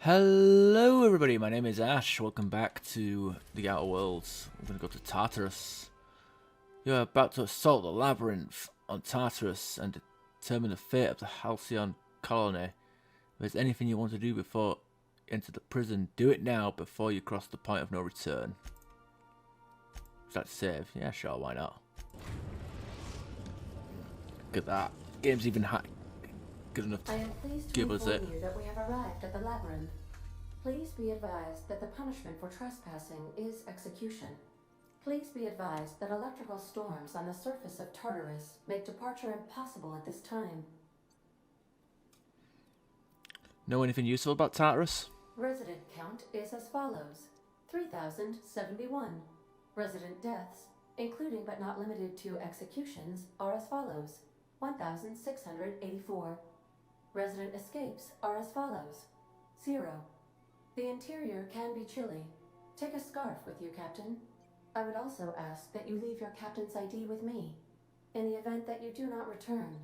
Hello everybody, my name is Ash. Welcome back to the Outer Worlds. We're going to go to Tartarus. You're about to assault the labyrinth on Tartarus and determine the fate of the Halcyon colony. If there's anything you want to do before you enter the prison, do it now before you cross the point of no return. Would you like to save? Yeah, sure, why not? Look at that. Game's even good enough to give us it. You that we have arrived at the labyrinth. Please be advised that the punishment for trespassing is execution. Please be advised that electrical storms on the surface of Tartarus make departure impossible at this time. Know anything useful about Tartarus? Resident count is as follows: 3,071. Resident deaths, including but not limited to executions, are as follows: 1,684. Resident escapes are as follows: 0. The interior can be chilly. Take a scarf with you, Captain. I would also ask that you leave your captain's ID with me, in the event that you do not return.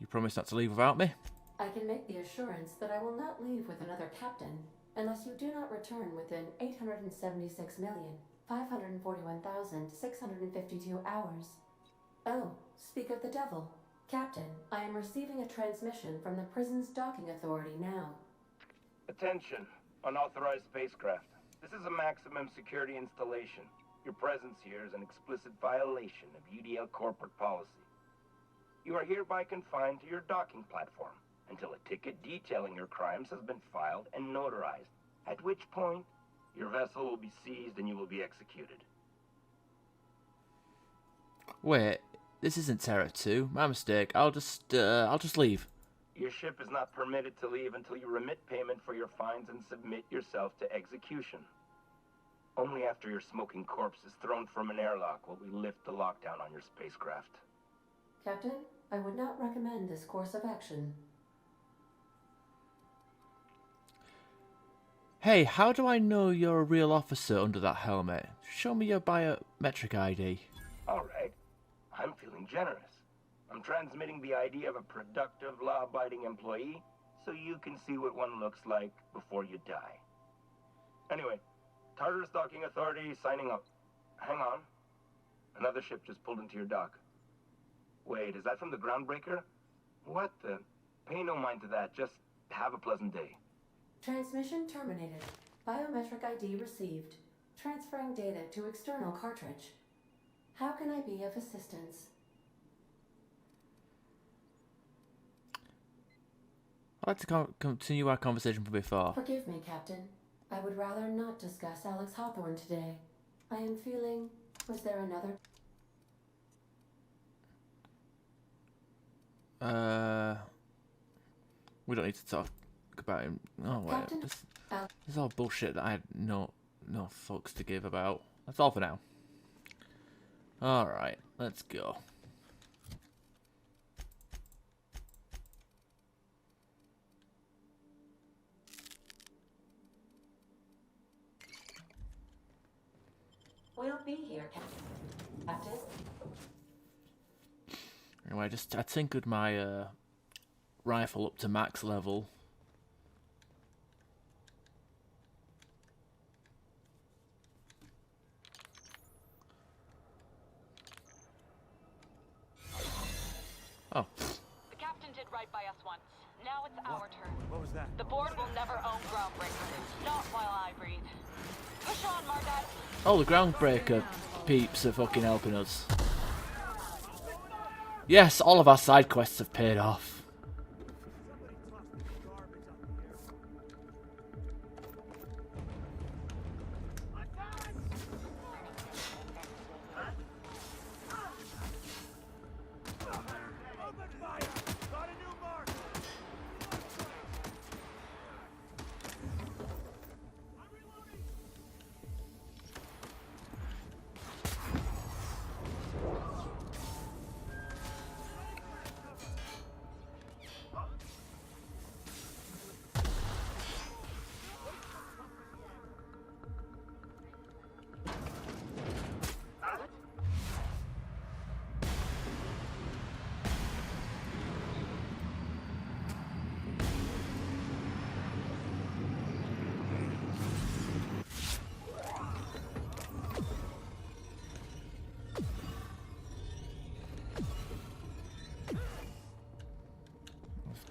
You promise not to leave without me? I can make the assurance that I will not leave with another captain, unless you do not return within 876,541,652 hours. Oh, speak of the devil. Captain, I am receiving a transmission from the prison's docking authority now. Attention, unauthorized spacecraft. This is a maximum security installation. Your presence here is an explicit violation of UDL corporate policy. You are hereby confined to your docking platform until a ticket detailing your crimes has been filed and notarized, at which point your vessel will be seized and you will be executed. Wait, this isn't Terra 2. My mistake. I'll just leave. Your ship is not permitted to leave until you remit payment for your fines and submit yourself to execution. Only after your smoking corpse is thrown from an airlock will we lift the lockdown on your spacecraft. Captain, I would not recommend this course of action. Hey, how do I know you're a real officer under that helmet? Show me your biometric ID. Alright. I'm feeling generous. I'm transmitting the ID of a productive, law-abiding employee so you can see what one looks like before you die. Anyway, Tartarus Docking Authority signing up. Hang on. Another ship just pulled into your dock. Wait, is that from the Groundbreaker? What the? Pay no mind to that. Just have a pleasant day. Transmission terminated. Biometric ID received. Transferring data to external cartridge. How can I be of assistance? I'd like to continue our conversation from before. Forgive me, Captain. I would rather not discuss Alex Hawthorne today. I am feeling... Was there another... We don't need to talk about him. Oh wait, Captain? this is all bullshit that I had no fucks to give about. That's all for now. Alright, let's go. We'll be here, Captain. Anyway, I tinkered my rifle up to max level. Oh. The captain did right by us once. Now it's our turn. What was that? The board will never own Groundbreaker. Not while I breathe. Push on, Margat. Oh, the Groundbreaker peeps are fucking helping us. Yes, all of our side quests have paid off.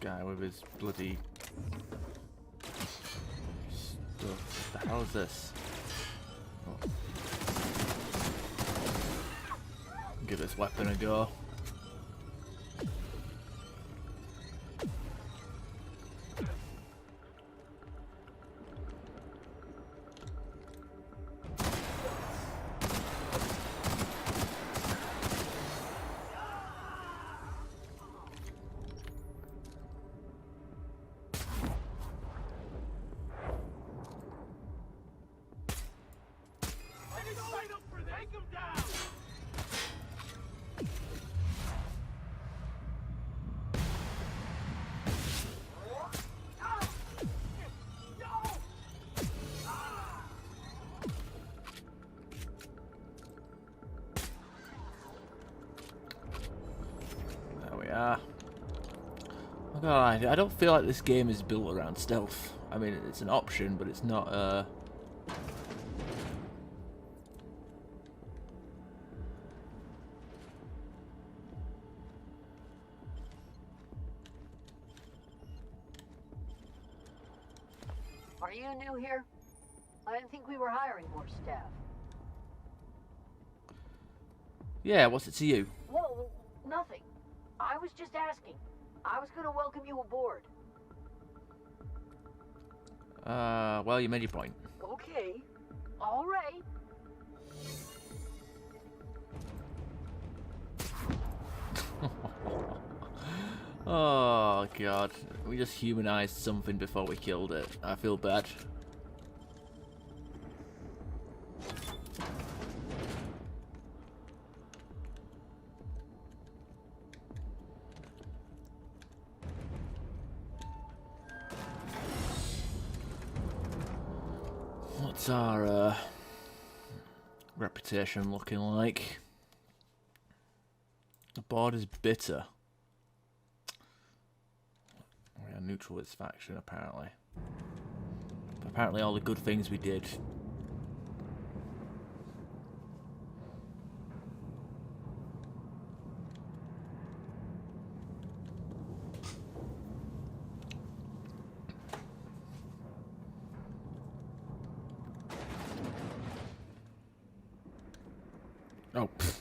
guy with his bloody stuff. What the hell is this? Oh. Give this weapon a go. God, I don't feel like this game is built around stealth. I mean, it's an option, but it's not, Are you new here? I didn't think we were hiring more staff. Yeah, what's it to you? Whoa, nothing. I was just asking. I was gonna welcome you aboard. Well, you made your point. Okay. All right. Oh, God. We just humanized something before we killed it. I feel bad. What's our reputation looking like? The board is bitter. We are neutral with this faction, apparently. Apparently all the good things we did. Oh, pfft.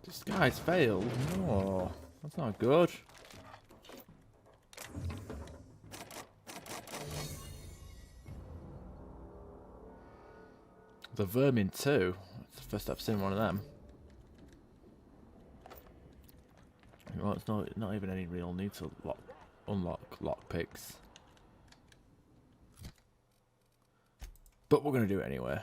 This guy's failed. No, that's not good. The vermin too. It's the first I've seen one of them. Well, it's not even any real need to unlock lockpicks. But we're gonna do it anyway.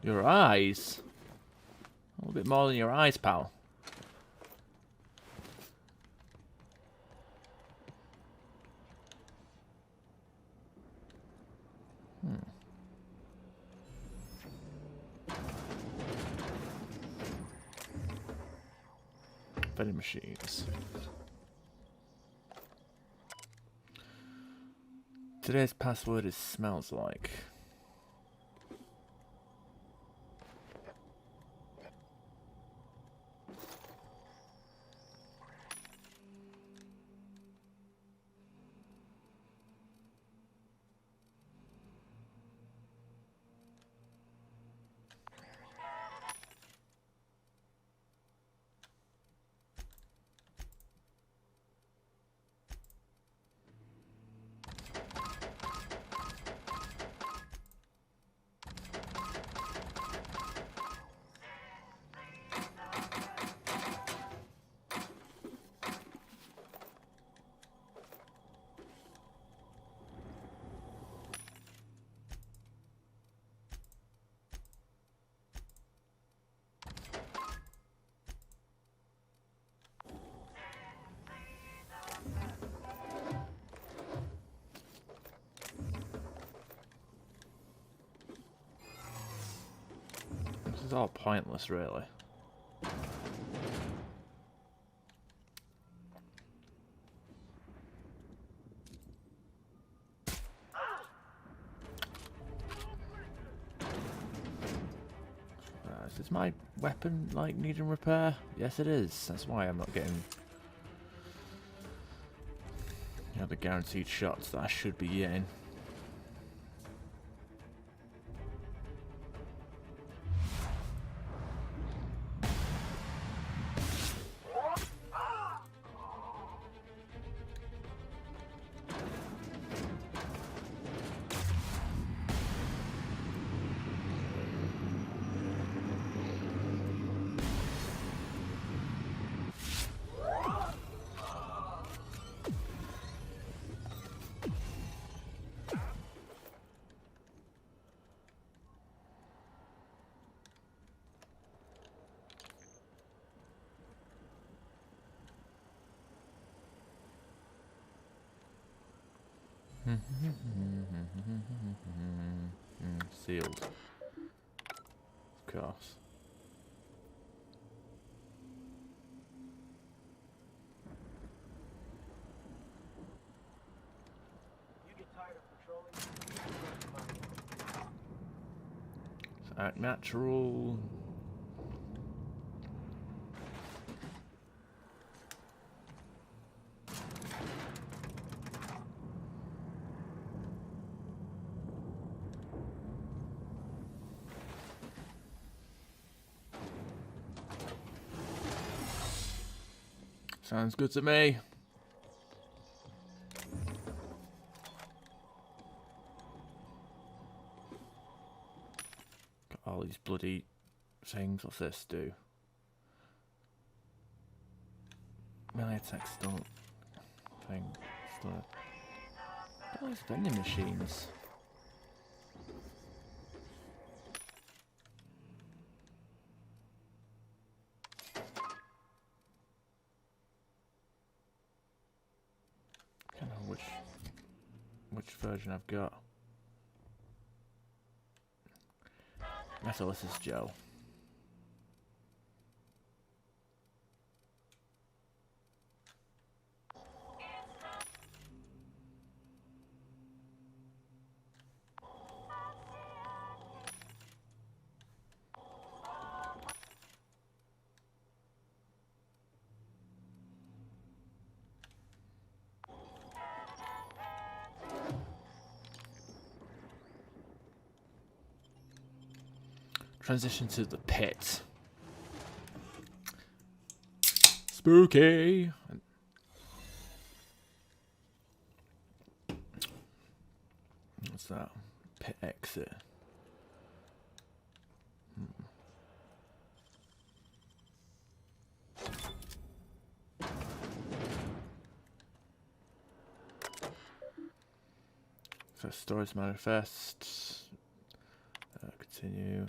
Your eyes? A little bit more than your eyes, pal. vending machines. Today's password is smells like. This is all pointless, really. Is my weapon, like, needing repair? Yes, it is. That's why I'm not getting, you know, the guaranteed shots that I should be getting. Sealed. Of course. You get tired of patrolling? Act natural. Sounds good to me. Got all these bloody things. What's this do? Melee attacks don't thing. Still. Got all these vending machines. Which version I've got. Metal, this is Joe. Transition to the pit. Spooky. What's that? Pit exit. So storage manifest. Continue.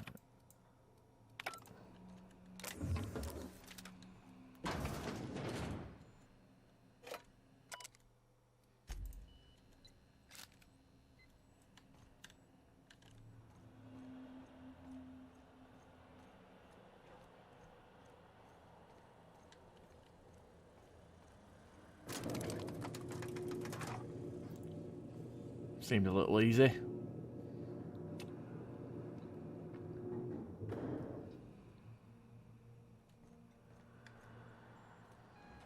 Seemed a little easy.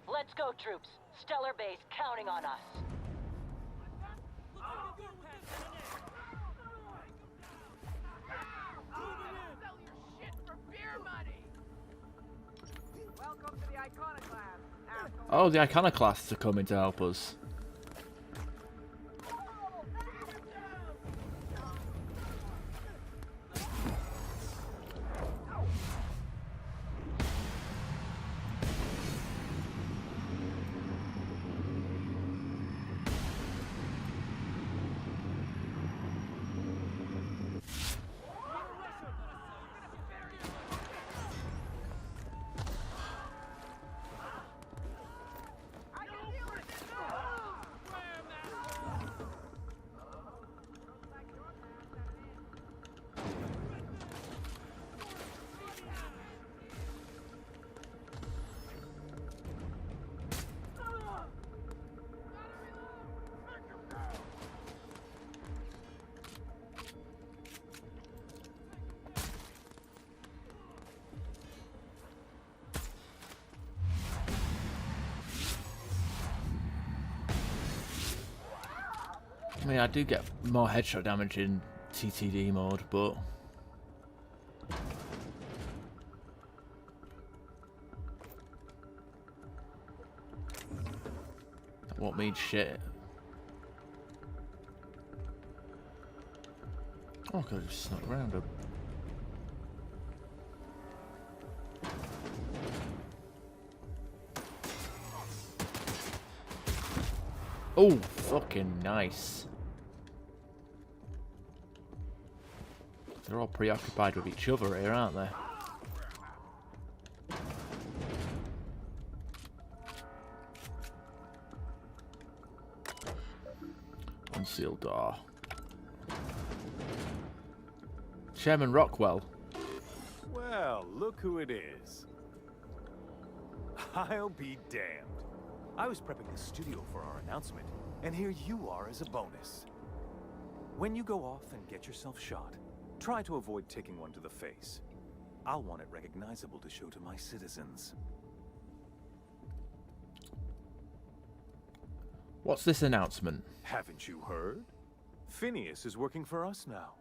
Let's go, troops. Stellar Base counting on us. Welcome to the Iconoclast. Oh, the Iconoclasts are coming to help us. I mean, I do get more headshot damage in TTD mode, but that won't mean shit. Oh, I could have just snuck around him. Oh, fucking nice. They're all preoccupied with each other here, aren't they? Unsealed door. Chairman Rockwell. Well, look who it is. I'll be damned. I was prepping the studio for our announcement, and here you are as a bonus. When you go off and get yourself shot, try to avoid taking one to the face. I'll want it recognizable to show to my citizens. What's this announcement? Haven't you heard? Phineas is working for us now.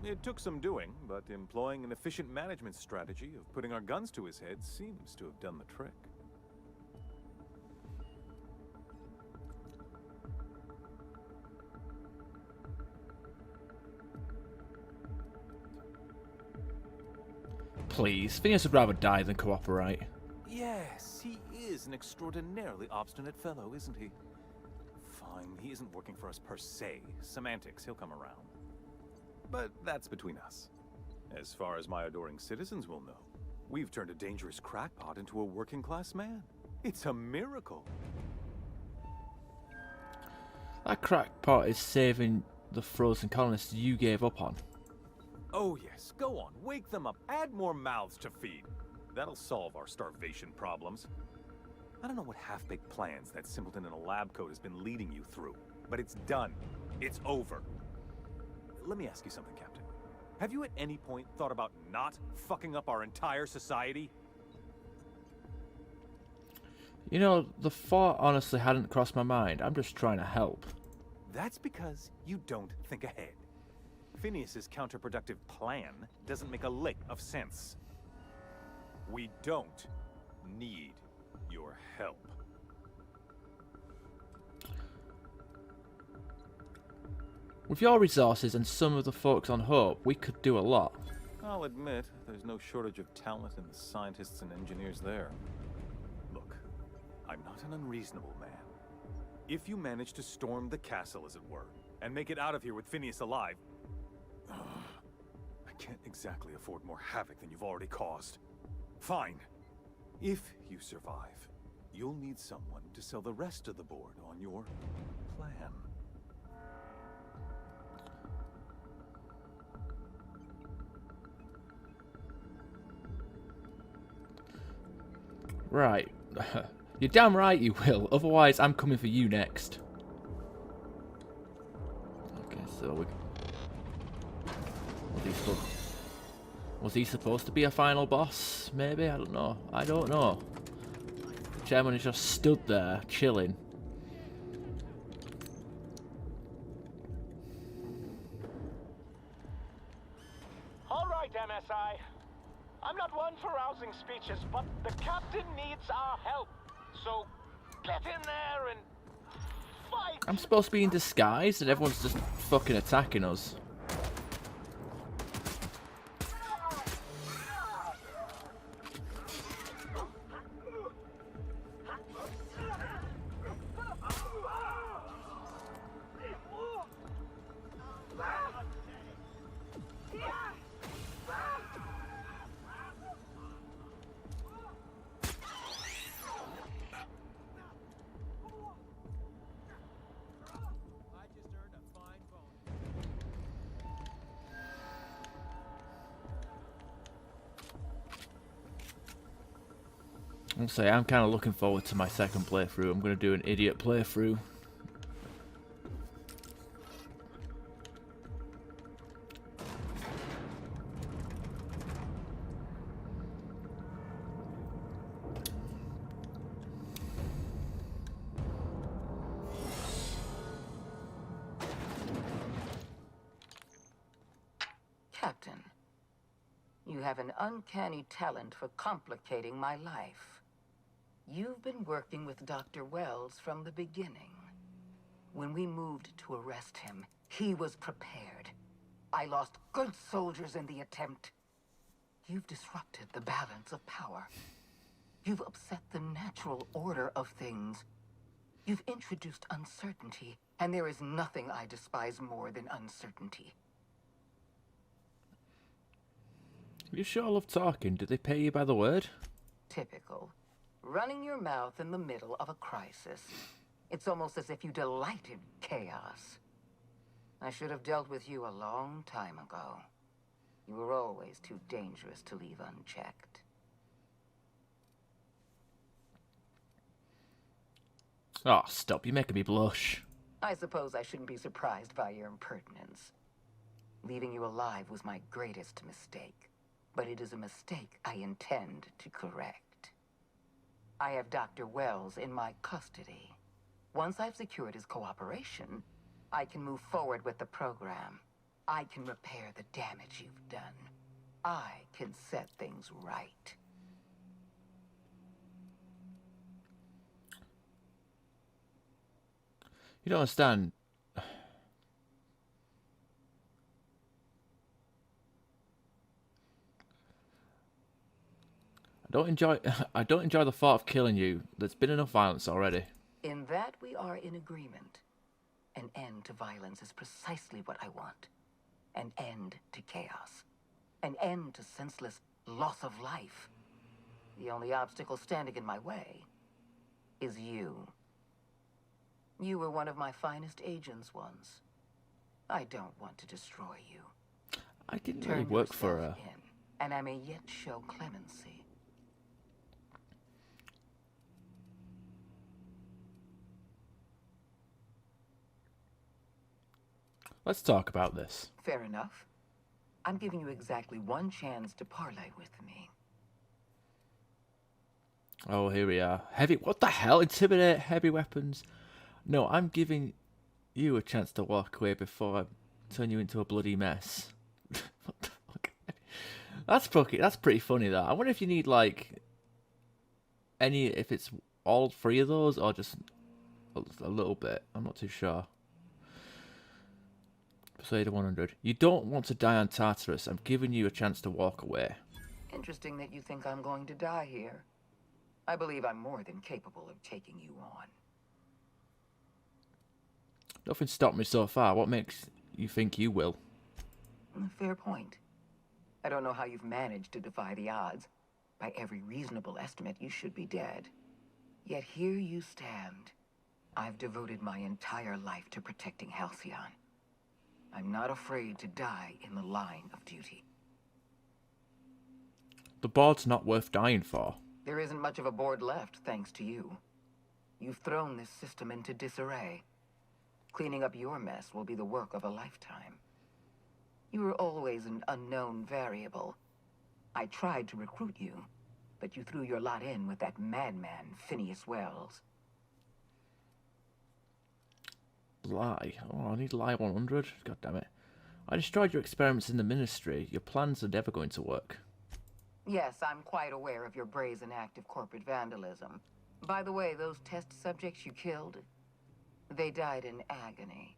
It took some doing, but employing an efficient management strategy of putting our guns to his head seems to have done the trick. Please, Phineas would rather die than cooperate. Yes, he is an extraordinarily obstinate fellow, isn't he? Fine, he isn't working for us per se. Semantics, he'll come around. But that's between us. As far as my adoring citizens will know, we've turned a dangerous crackpot into a working-class man. It's a miracle. That crackpot is saving the frozen colonists you gave up on. Oh yes, go on, wake them up, add more mouths to feed. That'll solve our starvation problems. I don't know what half-baked plans that simpleton in a lab coat has been leading you through, but it's done. It's over. Let me ask you something, Captain. Have you at any point thought about not fucking up our entire society? You know, the thought honestly hadn't crossed my mind. I'm just trying to help. That's because you don't think ahead. Phineas's counterproductive plan doesn't make a lick of sense. We don't need your help. With your resources and some of the folks on Hope, we could do a lot. I'll admit, there's no shortage of talent in the scientists and engineers there. Look, I'm not an unreasonable man. If you manage to storm the castle, as it were, and make it out of here with Phineas alive, I can't exactly afford more havoc than you've already caused. Fine. If you survive, you'll need someone to sell the rest of the board on your plan. Right. You're damn right you will, otherwise I'm coming for you next. So was he supposed to be a final boss? Maybe? I don't know. I don't know. The chairman is just stood there, chilling. All right, MSI. I'm not one for rousing speeches, but the captain needs our help. So get in there and fight. I'm supposed to be in disguise and everyone's just fucking attacking us. I'll say I'm kind of looking forward to my second playthrough. I'm going to do an idiot playthrough. Captain, you have an uncanny talent for complicating my life. You've been working with Dr. Wells from the beginning. When we moved to arrest him, he was prepared. I lost good soldiers in the attempt. You've disrupted the balance of power. You've upset the natural order of things. You've introduced uncertainty, and there is nothing I despise more than uncertainty. You sure love talking. Do they pay you by the word? Typical. Running your mouth in the middle of a crisis. It's almost as if you delight in chaos. I should have dealt with you a long time ago. You were always too dangerous to leave unchecked. Oh, stop. You're making me blush. I suppose I shouldn't be surprised by your impertinence. Leaving you alive was my greatest mistake. But it is a mistake I intend to correct. I have Dr. Wells in my custody. Once I've secured his cooperation, I can move forward with the program. I can repair the damage you've done. I can set things right. You don't understand. I don't enjoy the thought of killing you. There's been enough violence already. In that we are in agreement. An end to violence is precisely what I want. An end to chaos. An end to senseless loss of life. The only obstacle standing in my way is you. You were one of my finest agents once. I don't want to destroy you. I didn't really work for her. And I may yet show clemency. Let's talk about this. Fair enough. I'm giving you exactly one chance to parlay with me. Oh, here we are. Heavy. What the hell? Intimidate, heavy weapons. No, I'm giving you a chance to walk away before I turn you into a bloody mess. What the fuck? That's pretty funny, that. I wonder if you need, like, if it's all three of those or just a little bit. I'm not too sure. Persuader 100. You don't want to die on Tartarus. I'm giving you a chance to walk away. Interesting that you think I'm going to die here. I believe I'm more than capable of taking you on. Nothing stopped me so far. What makes you think you will? Fair point. I don't know how you've managed to defy the odds. By every reasonable estimate, you should be dead. Yet here you stand. I've devoted my entire life to protecting Halcyon. I'm not afraid to die in the line of duty. The board's not worth dying for. There isn't much of a board left, thanks to you. You've thrown this system into disarray. Cleaning up your mess will be the work of a lifetime. You were always an unknown variable. I tried to recruit you, but you threw your lot in with that madman, Phineas Wells. Lie? Oh, I need lie 100. God damn it. I destroyed your experiments in the Ministry. Your plans are never going to work. Yes, I'm quite aware of your brazen act of corporate vandalism. By the way, those test subjects you killed, they died in agony.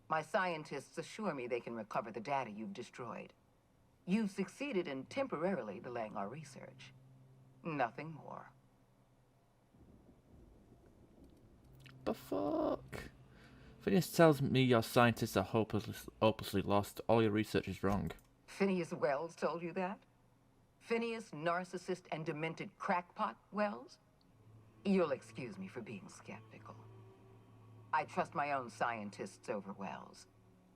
My scientists assure me they can recover the data you've destroyed. You've succeeded in temporarily delaying our research. Nothing more. The fuck? Phineas tells me your scientists are hopelessly lost. All your research is wrong. Phineas Wells told you that? Phineas, narcissist and demented crackpot Wells? You'll excuse me for being skeptical. I trust my own scientists over Wells.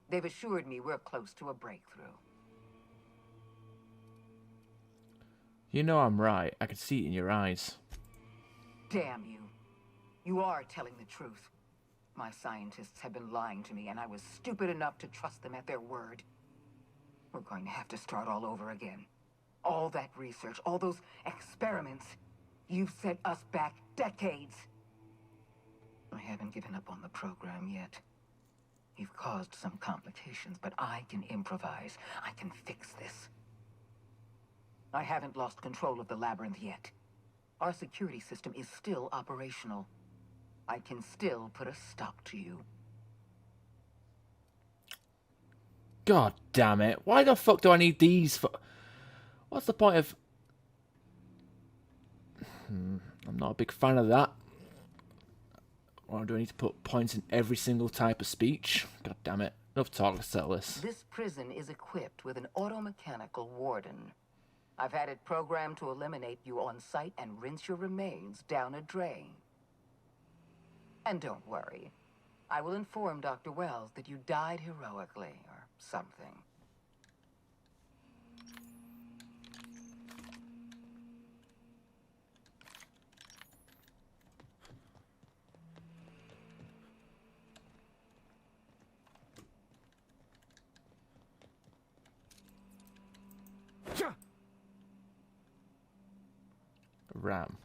They've assured me we're close to a breakthrough. You know I'm right. I can see it in your eyes. Damn you. You are telling the truth. My scientists have been lying to me, and I was stupid enough to trust them at their word. We're going to have to start all over again. All that research, all those experiments. You've set us back decades. I haven't given up on the program yet. You've caused some complications, but I can improvise. I can fix this. I haven't lost control of the labyrinth yet. Our security system is still operational. I can still put a stop to you. God damn it. Why the fuck do I need these for... What's the point of... I'm not a big fan of that. Why do I need to put points in every single type of speech? God damn it. Enough talk, let's settle this. This prison is equipped with an automechanical warden. I've had it programmed to eliminate you on sight and rinse your remains down a drain. And don't worry. I will inform Dr. Wells that you died heroically, or something. Ram.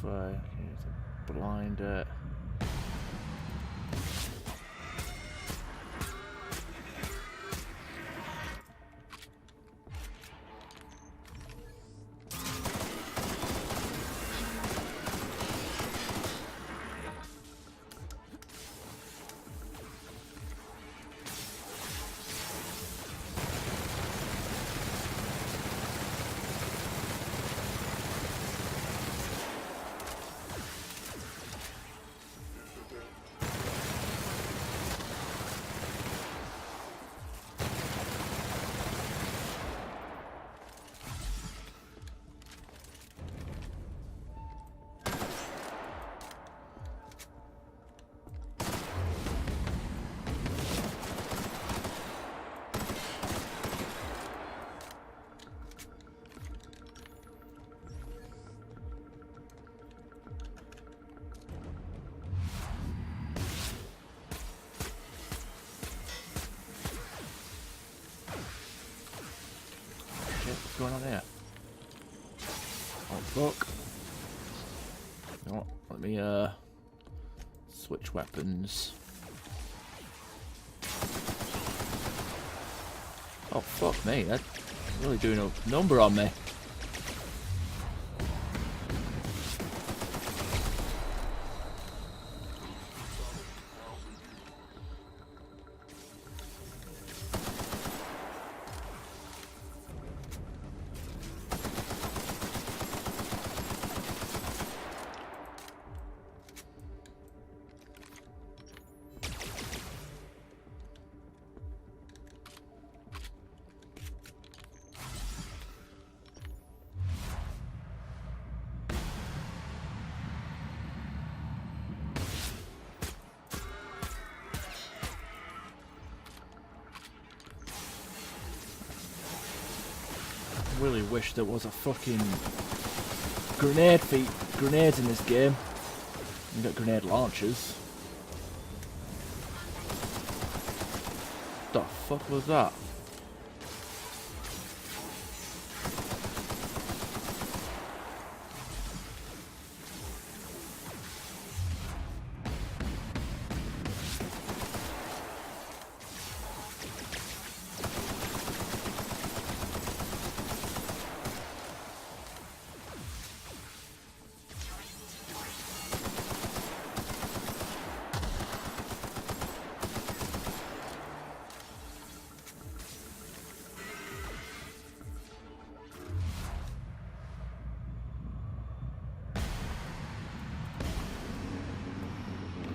Fire. To blind it. What's going on here? Oh fuck. You know what? Let me switch weapons. Oh fuck me, that's really doing a number on me. really wish there was a fucking grenades in this game. You got grenade launchers. The fuck was that?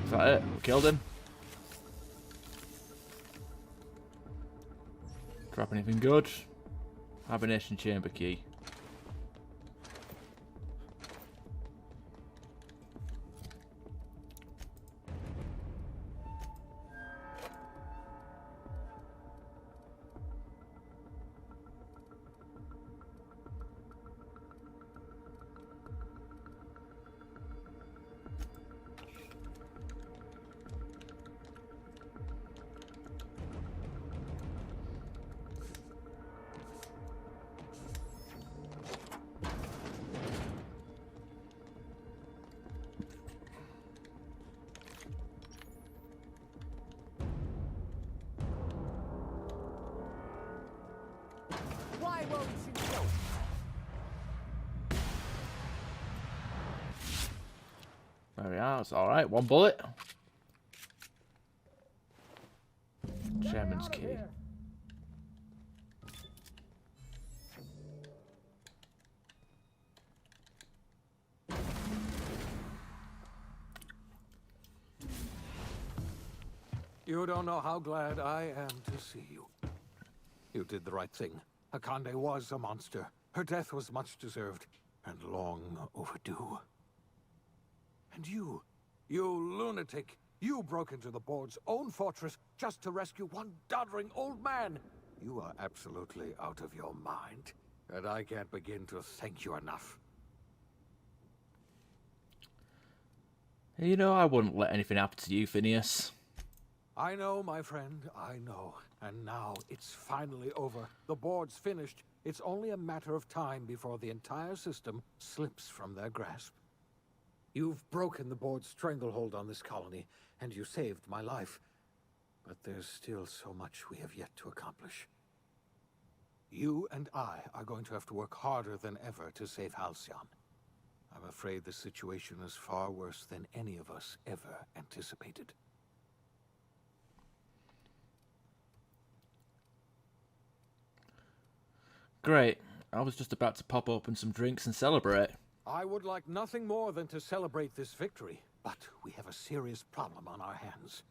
Is that it? We killed him. Drop anything good? Hibernation chamber key. Why won't you go? There we are, it's alright. One bullet. Chairman's key. You don't know how glad I am to see you. You did the right thing. Akande was a monster. Her death was much deserved, and long overdue. And you lunatic, you broke into the board's own fortress just to rescue one doddering old man. You are absolutely out of your mind, and I can't begin to thank you enough. You know, I wouldn't let anything happen to you, Phineas. I know, my friend, I know. And now it's finally over. The board's finished. It's only a matter of time before the entire system slips from their grasp. You've broken the board's stranglehold on this colony, and you saved my life. But there's still so much we have yet to accomplish. You and I are going to have to work harder than ever to save Halcyon. I'm afraid the situation is far worse than any of us ever anticipated. Great. I was just about to pop open some drinks and celebrate. I would like nothing more than to celebrate this victory, but we have a serious problem on our hands.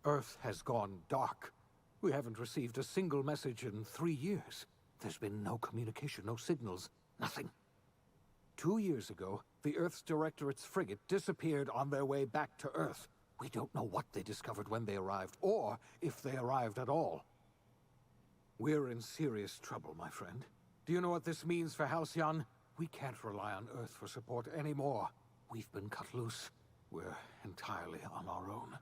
Earth has gone dark. We haven't received a single message in 3 years. There's been no communication, no signals, nothing. 2 years ago, the Earth's Directorate's frigate disappeared on their way back to Earth. We don't know what they discovered when they arrived, or if they arrived at all. We're in serious trouble, my friend. Do you know what this means for Halcyon? We can't rely on Earth for support anymore. We've been cut loose. We're entirely on our own.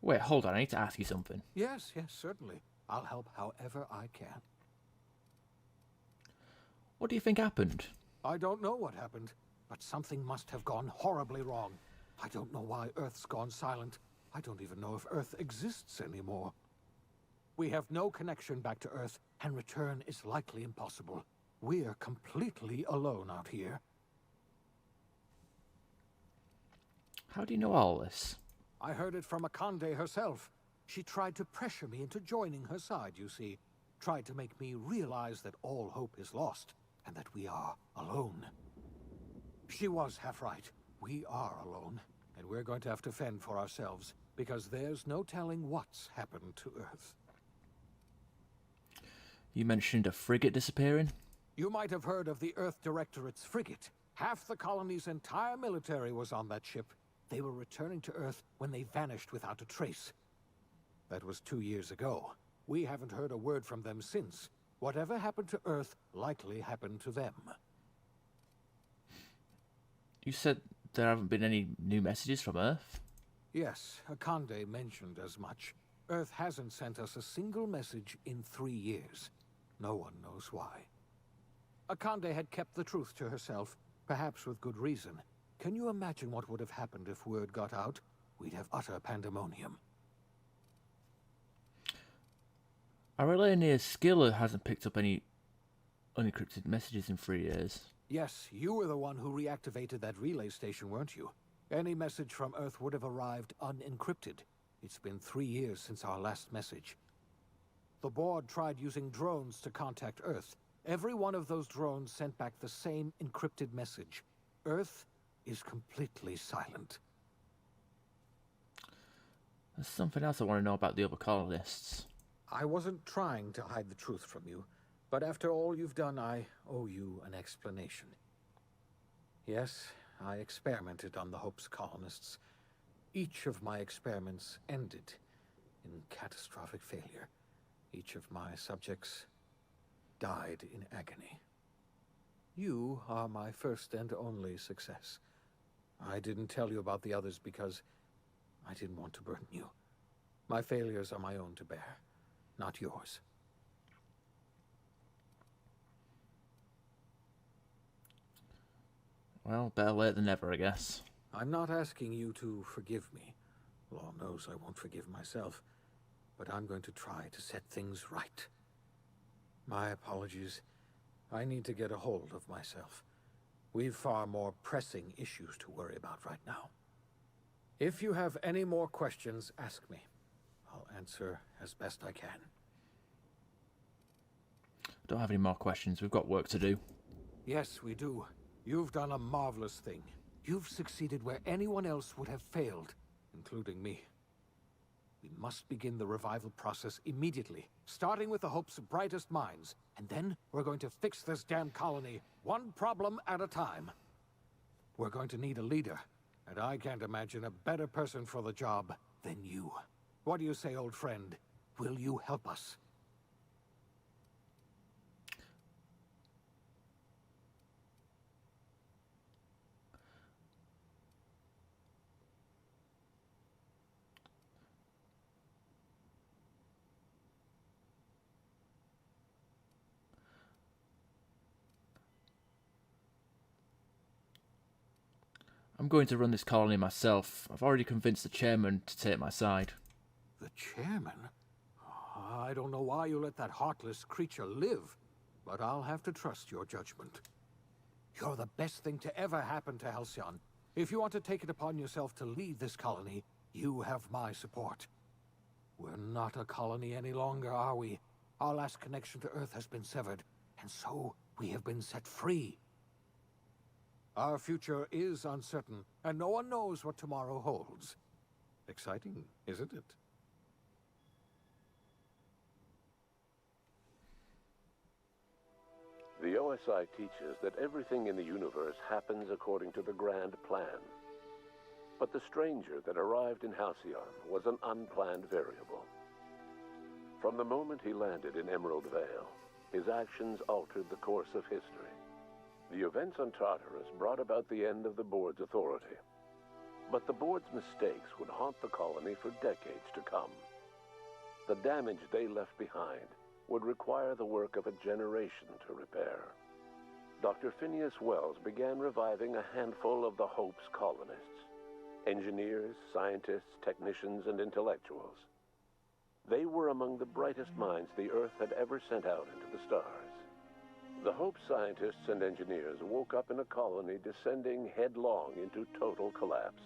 Wait, hold on. I need to ask you something. Yes, certainly. I'll help however I can. What do you think happened? I don't know what happened, but something must have gone horribly wrong. I don't know why Earth's gone silent. I don't even know if Earth exists anymore. We have no connection back to Earth, and return is likely impossible. We're completely alone out here. How do you know all this? I heard it from Akande herself. She tried to pressure me into joining her side, you see. Tried to make me realize that all hope is lost, and that we are alone. She was half right. We are alone, and we're going to have to fend for ourselves, because there's no telling what's happened to Earth. You mentioned a frigate disappearing? You might have heard of the Earth Directorate's frigate. Half the colony's entire military was on that ship. They were returning to Earth when they vanished without a trace. That was 2 years ago. We haven't heard a word from them since. Whatever happened to Earth likely happened to them. You said there haven't been any new messages from Earth? Yes, Akande mentioned as much. Earth hasn't sent us a single message in 3 years. No one knows why. Akande had kept the truth to herself, perhaps with good reason. Can you imagine what would have happened if word got out? We'd have utter pandemonium. Our relay near Skiller hasn't picked up any unencrypted messages in 3 years. Yes, you were the one who reactivated that relay station, weren't you? Any message from Earth would have arrived unencrypted. It's been 3 years since our last message. The board tried using drones to contact Earth. Every one of those drones sent back the same encrypted message. Earth is completely silent. There's something else I want to know about the other colonists. I wasn't trying to hide the truth from you, but after all you've done, I owe you an explanation. Yes, I experimented on the Hope's colonists. Each of my experiments ended in catastrophic failure. Each of my subjects died in agony. You are my first and only success. I didn't tell you about the others because I didn't want to burden you. My failures are my own to bear, not yours. Well, better late than never, I guess. I'm not asking you to forgive me. Law knows I won't forgive myself. But I'm going to try to set things right. My apologies. I need to get a hold of myself. We've far more pressing issues to worry about right now. If you have any more questions, ask me. I'll answer as best I can. I don't have any more questions. We've got work to do. Yes, we do. You've done a marvelous thing. You've succeeded where anyone else would have failed, including me. We must begin the revival process immediately, starting with the Hope's brightest minds. And then we're going to fix this damn colony, one problem at a time. We're going to need a leader, and I can't imagine a better person for the job than you. What do you say, old friend? Will you help us? I'm going to run this colony myself. I've already convinced the chairman to take my side. The chairman? I don't know why you let that heartless creature live, but I'll have to trust your judgment. You're the best thing to ever happen to Halcyon. If you want to take it upon yourself to lead this colony, you have my support. We're not a colony any longer, are we? Our last connection to Earth has been severed, and so we have been set free. Our future is uncertain, and no one knows what tomorrow holds. Exciting, isn't it? The OSI teaches that everything in the universe happens according to the grand plan. But the stranger that arrived in Halcyon was an unplanned variable. From the moment he landed in Emerald Vale, his actions altered the course of history. The events on Tartarus brought about the end of the board's authority. But the board's mistakes would haunt the colony for decades to come. The damage they left behind would require the work of a generation to repair. Dr. Phineas Wells began reviving a handful of the Hope's colonists. Engineers, scientists, technicians, and intellectuals. They were among the brightest minds the Earth had ever sent out into the stars. The Hope scientists and engineers woke up in a colony descending headlong into total collapse.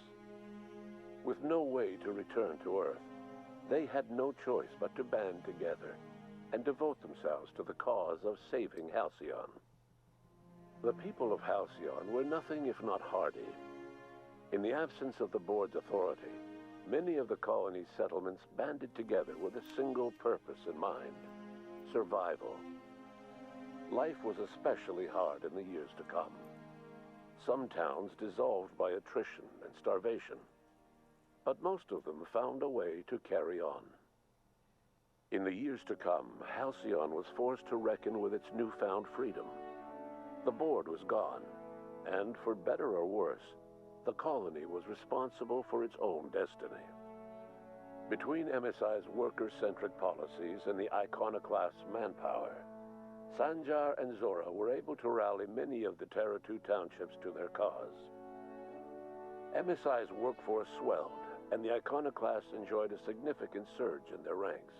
With no way to return to Earth, they had no choice but to band together and devote themselves to the cause of saving Halcyon. The people of Halcyon were nothing if not hardy. In the absence of the board's authority, many of the colony's settlements banded together with a single purpose in mind: survival. Life was especially hard in the years to come. Some towns dissolved by attrition and starvation, but most of them found a way to carry on. In the years to come, Halcyon was forced to reckon with its newfound freedom. The board was gone, and for better or worse, the colony was responsible for its own destiny. Between MSI's worker-centric policies and the iconoclast's manpower, Sanjar and Zora were able to rally many of the Terra 2 townships to their cause. MSI's workforce swelled, and the iconoclasts enjoyed a significant surge in their ranks.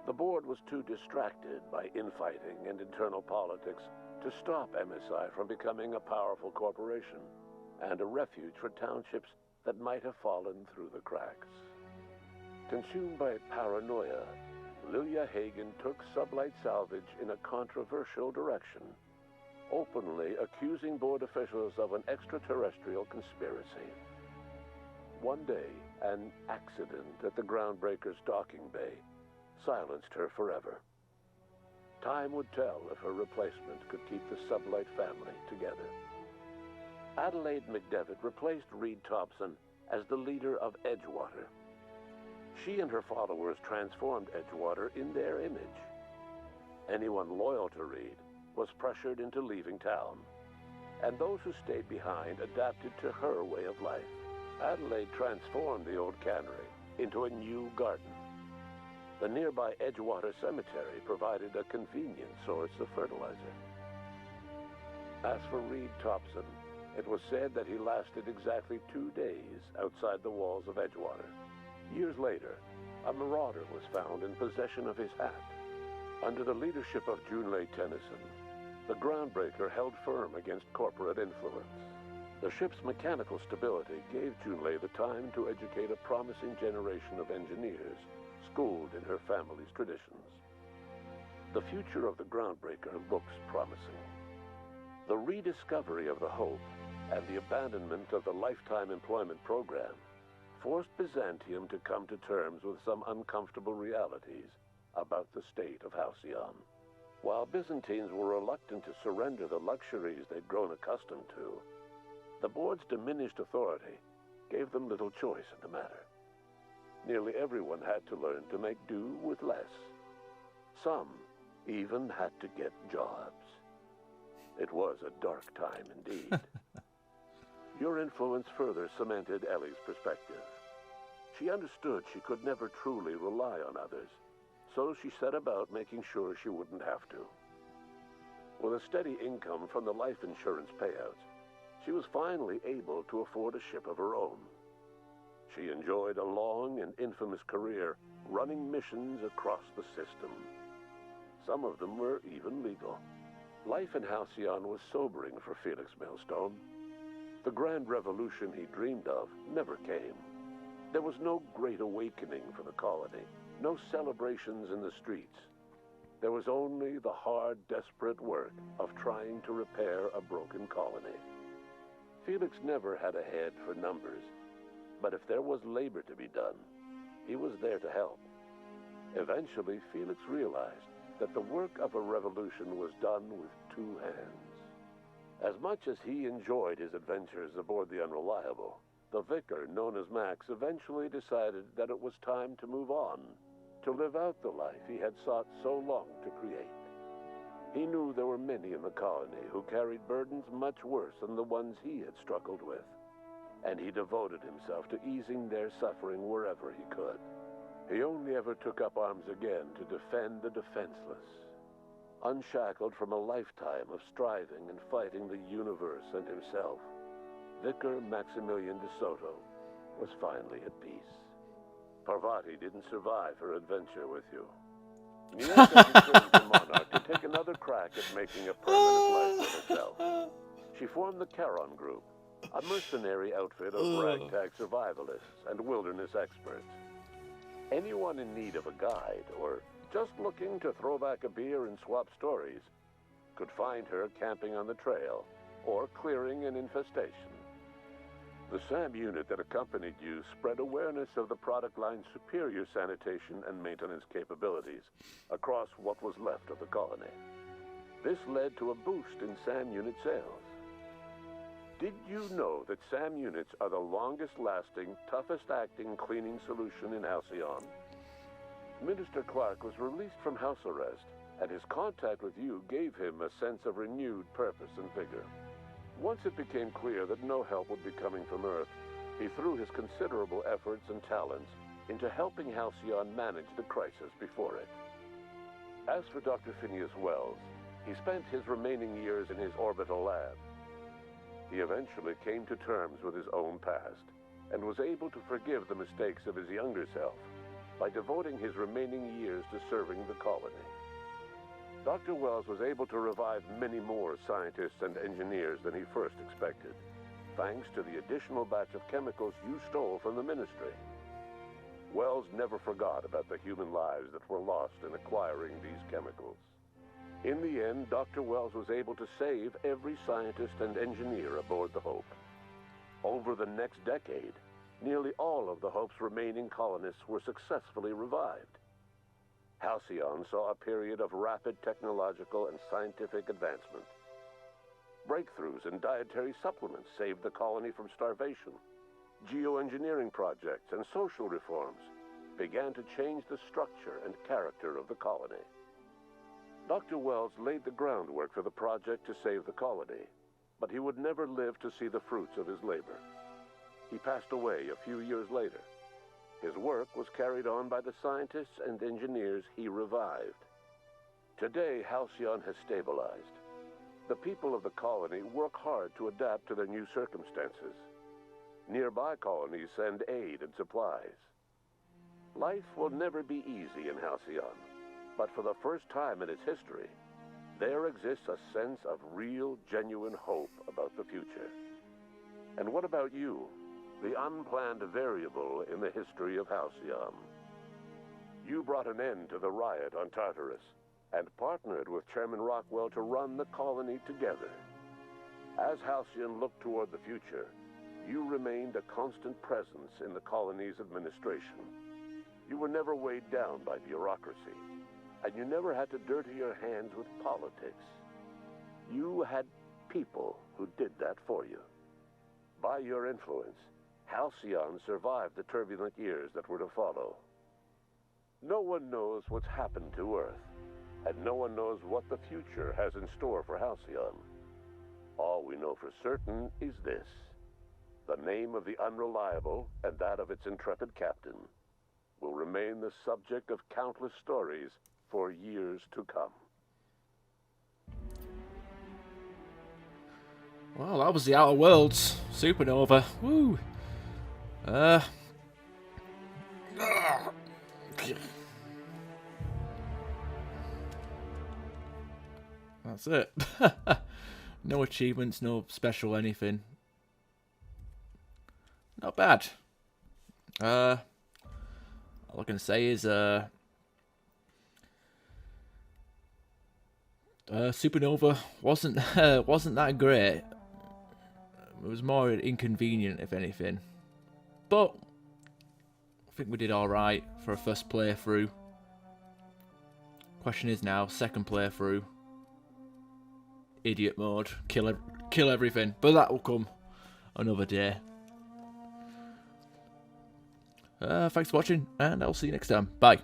The board was too distracted by infighting and internal politics to stop MSI from becoming a powerful corporation and a refuge for townships that might have fallen through the cracks. Consumed by paranoia, Lilia Hagen took Sublight Salvage in a controversial direction, openly accusing board officials of an extraterrestrial conspiracy. One day, an accident at the Groundbreaker's docking bay silenced her forever. Time would tell if her replacement could keep the Sublight family together. Adelaide McDevitt replaced Reed Thompson as the leader of Edgewater. She and her followers transformed Edgewater in their image. Anyone loyal to Reed was pressured into leaving town, and those who stayed behind adapted to her way of life. Adelaide transformed the old cannery into a new garden. The nearby Edgewater Cemetery provided a convenient source of fertilizer. As for Reed Thompson, it was said that he lasted exactly 2 days outside the walls of Edgewater. Years later, a marauder was found in possession of his hat. Under the leadership of Junlei Tennyson, the Groundbreaker held firm against corporate influence. The ship's mechanical stability gave Junlei the time to educate a promising generation of engineers schooled in her family's traditions. The future of the Groundbreaker looks promising. The rediscovery of the Hope and the abandonment of the lifetime employment program forced Byzantium to come to terms with some uncomfortable realities about the state of Halcyon. While Byzantines were reluctant to surrender the luxuries they'd grown accustomed to, the board's diminished authority gave them little choice in the matter. Nearly everyone had to learn to make do with less. Some even had to get jobs. It was a dark time indeed. Your influence further cemented Ellie's perspective. She understood she could never truly rely on others, so she set about making sure she wouldn't have to. With a steady income from the life insurance payouts, she was finally able to afford a ship of her own. She enjoyed a long and infamous career running missions across the system. Some of them were even legal. Life in Halcyon was sobering for Felix Millstone. The grand revolution he dreamed of never came. There was no great awakening for the colony, no celebrations in the streets. There was only the hard, desperate work of trying to repair a broken colony. Felix never had a head for numbers, but if there was labor to be done, he was there to help. Eventually, Felix realized that the work of a revolution was done with 2 hands. As much as he enjoyed his adventures aboard the Unreliable, the vicar, known as Max, eventually decided that it was time to move on, to live out the life he had sought so long to create. He knew there were many in the colony who carried burdens much worse than the ones he had struggled with, and he devoted himself to easing their suffering wherever he could. He only ever took up arms again to defend the defenseless. Unshackled from a lifetime of striving and fighting the universe and himself, Vicar Maximilian de Soto was finally at peace. Parvati didn't survive her adventure with you. Nieta returned to Monarch to take another crack at making a permanent life for herself. She formed the Charon Group, a mercenary outfit of ragtag survivalists and wilderness experts. Anyone in need of a guide, or just looking to throw back a beer and swap stories, could find her camping on the trail or clearing an infestation. The SAM unit that accompanied you spread awareness of the product line's superior sanitation and maintenance capabilities across what was left of the colony. This led to a boost in SAM unit sales. Did you know that SAM units are the longest-lasting, toughest-acting cleaning solution in Halcyon? Minister Clark was released from house arrest, and his contact with you gave him a sense of renewed purpose and vigor. Once it became clear that no help would be coming from Earth, he threw his considerable efforts and talents into helping Halcyon manage the crisis before it. As for Dr. Phineas Wells, he spent his remaining years in his orbital lab. He eventually came to terms with his own past, and was able to forgive the mistakes of his younger self by devoting his remaining years to serving the colony. Dr. Wells was able to revive many more scientists and engineers than he first expected, thanks to the additional batch of chemicals you stole from the Ministry. Wells never forgot about the human lives that were lost in acquiring these chemicals. In the end, Dr. Wells was able to save every scientist and engineer aboard the Hope. Over the next decade, nearly all of the Hope's remaining colonists were successfully revived. Halcyon saw a period of rapid technological and scientific advancement. Breakthroughs in dietary supplements saved the colony from starvation. Geoengineering projects and social reforms began to change the structure and character of the colony. Dr. Wells laid the groundwork for the project to save the colony, but he would never live to see the fruits of his labor. He passed away a few years later. His work was carried on by the scientists and engineers he revived. Today, Halcyon has stabilized. The people of the colony work hard to adapt to their new circumstances. Nearby colonies send aid and supplies. Life will never be easy in Halcyon, but for the first time in its history, there exists a sense of real, genuine hope about the future. And what about you? The unplanned variable in the history of Halcyon. You brought an end to the riot on Tartarus and partnered with Chairman Rockwell to run the colony together. As Halcyon looked toward the future, you remained a constant presence in the colony's administration. You were never weighed down by bureaucracy, and you never had to dirty your hands with politics. You had people who did that for you. By your influence, Halcyon survived the turbulent years that were to follow. No one knows what's happened to Earth, and no one knows what the future has in store for Halcyon. All we know for certain is this: the name of the Unreliable and that of its intrepid captain will remain the subject of countless stories for years to come. Well, that was the Outer Worlds Supernova. Woo! That's it. No achievements, no special anything. Not bad. All I can say is Supernova wasn't that great. It was more inconvenient, if anything. But I think we did all right for a first playthrough. Question is now, second playthrough, idiot mode, kill everything. But that will come another day. Thanks for watching, and I'll see you next time. Bye.